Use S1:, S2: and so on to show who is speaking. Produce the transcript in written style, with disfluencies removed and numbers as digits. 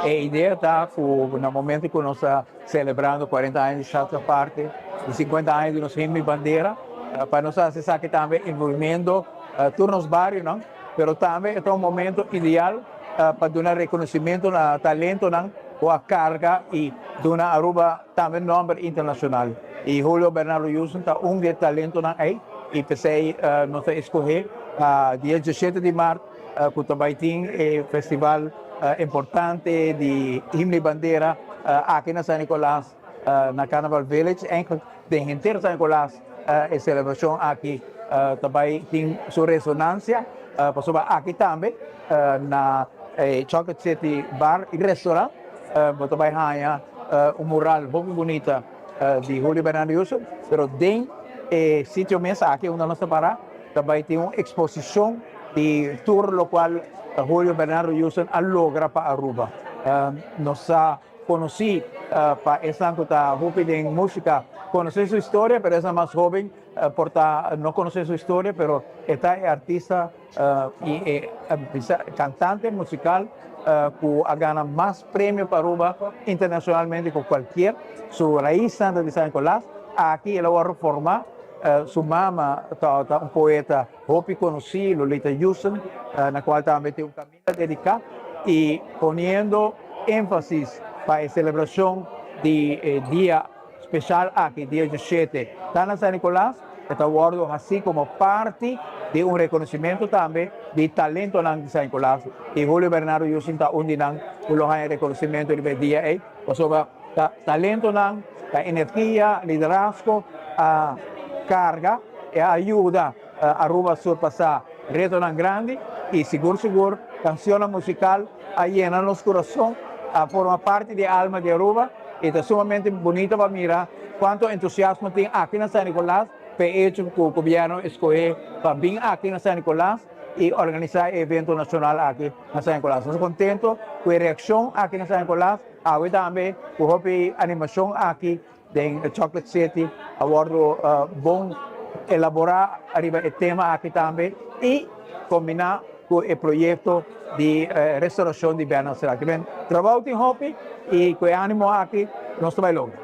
S1: A ideia está no momento que nós estamos celebrando 40 anos de Chata Parte e 50 anos de nosso hino e bandeira, para nós acessar que também envolvendo turnos vários, não? Mas também é um momento ideal para dar reconhecimento ao talento, não? Ou a carga e dar a Aruba também nome internacional. E Julio Bernardo Wilson está de talento não aí e pensei nós escolher dia 17 de março que também tem festival importante de himno e bandeira aqui na São Nicolás, na Carnival Village. Tem inteiro São Nicolás a celebração aqui também tem sua ressonância, aqui também na Chocolate City Bar e Restaurant, também há mural muito bonita de Julio Bernardo Wilson, mas dentro do sítio mesmo aqui onde nós estamos também tem uma exposição de tour lo qual Julio Bernardo Wilson logra para Aruba. Nós conheci para essa que de música, conhecer sua história, mas é mais jovem, não conhecer sua história, mas esta é artista e cantante musical que ganha mais prêmios para Aruba internacionalmente que qualquer. Sua raiz santa de San Nicolás, aqui ela vai reformar. Sua mama um poeta Hopi conhecido, Lolita Houston, na qual também tem caminho dedicado e ponendo ênfase para a celebração de dia especial aqui, dia 17, está na San Nicolás, está guardado assim como parte de reconhecimento também de talento de San Nicolás. E Julio Bernardo Wilson está onde o reconhecimento do dia aí, sobre talento, energia, liderazgo, carga e ajuda a Aruba a surpassar retos grandes e seguro, canção musical a llenar nosso coração, a formar parte da alma de Aruba e é sumamente bonito para mirar quanto entusiasmo tem aqui na San Nicolás, para hecho que o governo escolheu para vir aqui na San Nicolás e organizar evento nacional aqui na San Nicolás. Estamos contentos com a reação aqui na San Nicolás, agora também com a animação aqui em Chocolate City, a bordo bom elaborar o tema aqui também e combinar com o projeto de restauração de Bernardo Serrat. Trabalho em Hopi e com ânimo aqui, nós trabalhamos.